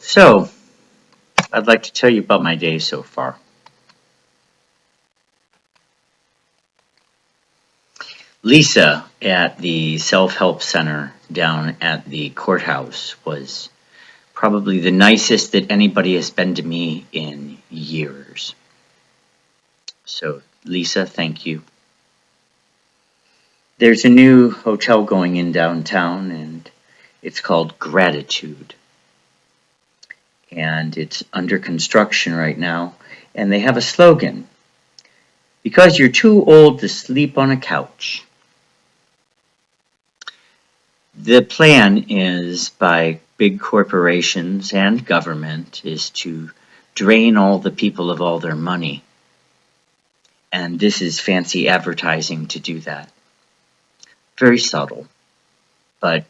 So, I'd like to tell you about my day so far. Lisa at the self-help center down at the courthouse was probably the nicest that anybody has been to me in years. So, Lisa, thank you. There's a new hotel going in downtown, and it's called Gratitude. And it's under construction right now, and they have a slogan: because you're too old to sleep on a couch. The plan is by big corporations and government is to drain all the people of all their money. And this is fancy advertising to do that. Very subtle, but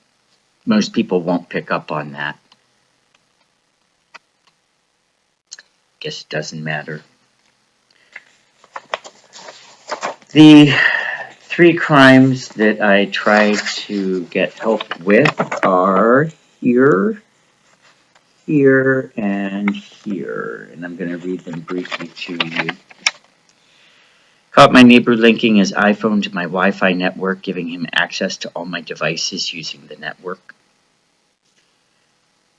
most people won't pick up on that. Guess it doesn't matter. The three crimes that I try to get help with are here, and here. And I'm going to read them briefly to you. Caught my neighbor linking his iPhone to my Wi-Fi network, giving him access to all my devices using the network.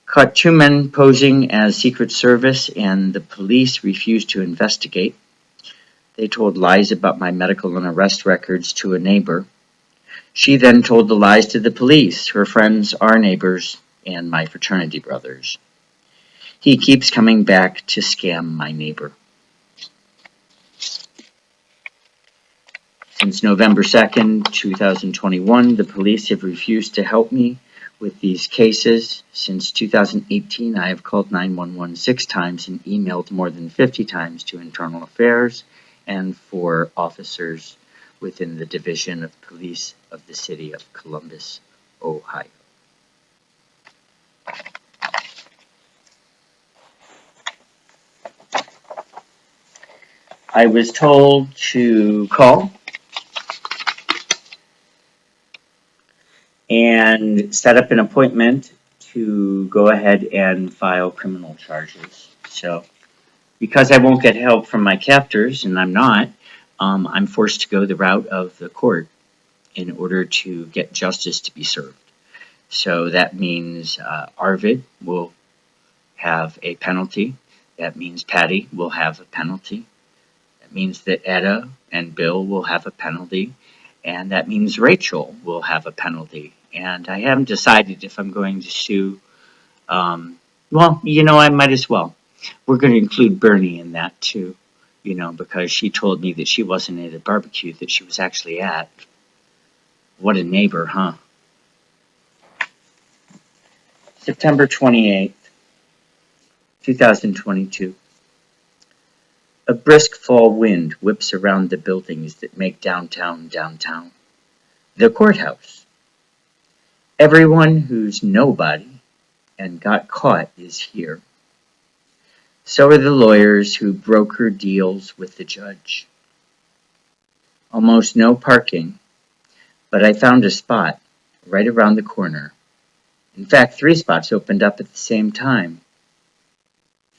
Caught two men posing as Secret Service, and the police refused to investigate. They told lies about my medical and arrest records to a neighbor. She then told the lies to the police, her friends, our neighbors, and my fraternity brothers. He keeps coming back to scam my neighbor. Since November 2nd, 2021, the police have refused to help me with these cases. Since 2018, I have called 911 6 times and emailed more than 50 times to Internal Affairs and for officers within the Division of Police of the City of Columbus, Ohio. I was told to call and set up an appointment to go ahead and file criminal charges. So, because I won't get help from my captors, and I'm not, I'm forced to go the route of the court in order to get justice to be served. So that means Arvid will have a penalty. That means Patty will have a penalty. That means that Etta and Bill will have a penalty. And that means Rachel will have a penalty. And I haven't decided if I'm going to sue. Well, I might as well. We're going to include Bernie in that too, because she told me that she wasn't at a barbecue that she was actually at. What a neighbor, huh? September 28th, 2022. A brisk fall wind whips around the buildings that make downtown. The courthouse. Everyone who's nobody and got caught is here. So are the lawyers who broker deals with the judge. Almost no parking, but I found a spot right around the corner. In fact, 3 spots opened up at the same time.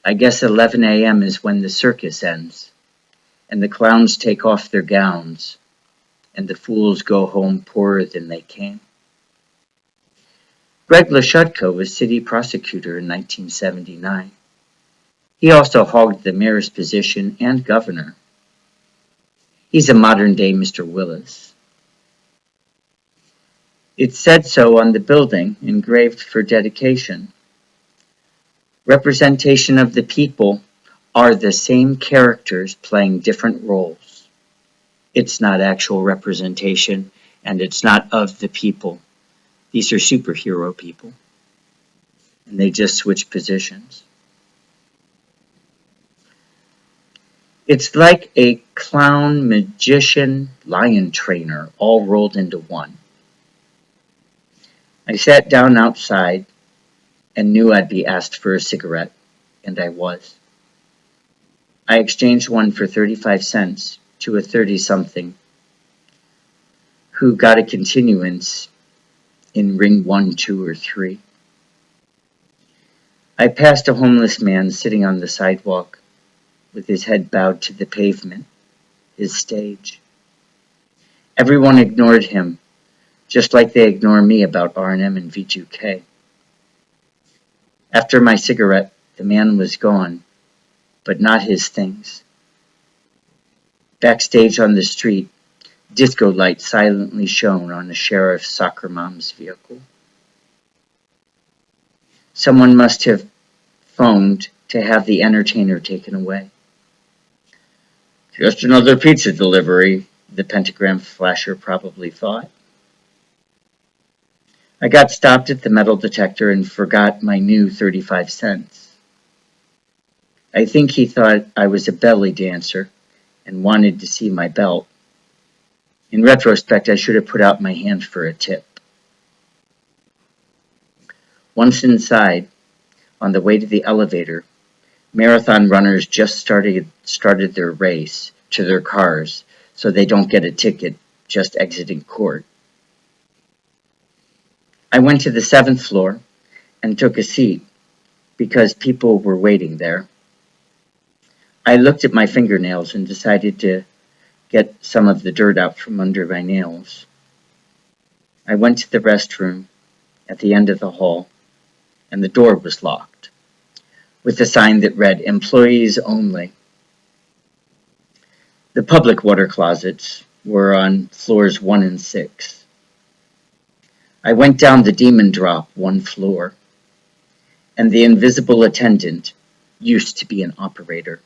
I guess 11 a.m. is when the circus ends, and the clowns take off their gowns, and the fools go home poorer than they came. Greg Lashutko was city prosecutor in 1979. He also hogged the mayor's position and governor. He's a modern-day Mr. Willis. It said so on the building, engraved for dedication. Representation of the people are the same characters playing different roles. It's not actual representation, and it's not of the people. These are superhero people, and they just switch positions. It's like a clown, magician, lion trainer all rolled into one. I sat down outside and knew I'd be asked for a cigarette, and I was. I exchanged one for 35 cents to a 30-something who got a continuance in ring 1, 2, or 3. I passed a homeless man sitting on the sidewalk with his head bowed to the pavement, his stage. Everyone ignored him, just like they ignore me about R&M and V2K. After my cigarette, the man was gone, but not his things. Backstage on the street, disco lights silently shone on a sheriff's soccer mom's vehicle. Someone must have phoned to have the entertainer taken away. Just another pizza delivery, the pentagram flasher probably thought. I got stopped at the metal detector and forgot my new 35 cents. I think he thought I was a belly dancer and wanted to see my belt. In retrospect, I should have put out my hand for a tip. Once inside, on the way to the elevator, marathon runners just started their race to their cars so they don't get a ticket just exiting court. I went to the 7th floor and took a seat because people were waiting there. I looked at my fingernails and decided to get some of the dirt out from under my nails. I went to the restroom at the end of the hall, and the door was locked, with a sign that read, "Employees Only." The public water closets were on floors 1 and 6. I went down the demon drop 1 floor, and the invisible attendant, used to be an operator,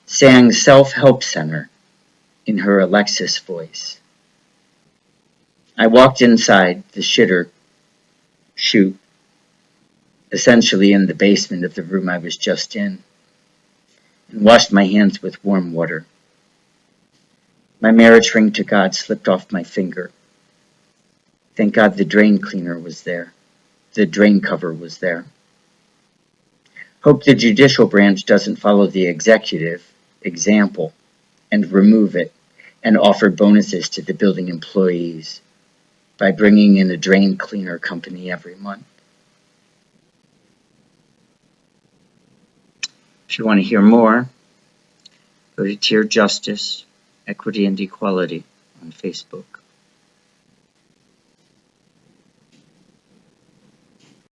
sang Self-Help Center in her Alexis voice. I walked inside the chute, essentially in the basement of the room I was just in, and washed my hands with warm water. My marriage ring to God slipped off my finger. Thank God the drain cleaner was there. The drain cover was there. Hope the judicial branch doesn't follow the executive example and remove it and offer bonuses to the building employees by bringing in a drain cleaner company every month. If you want to hear more, go to Tier Justice, Equity and Equality on Facebook.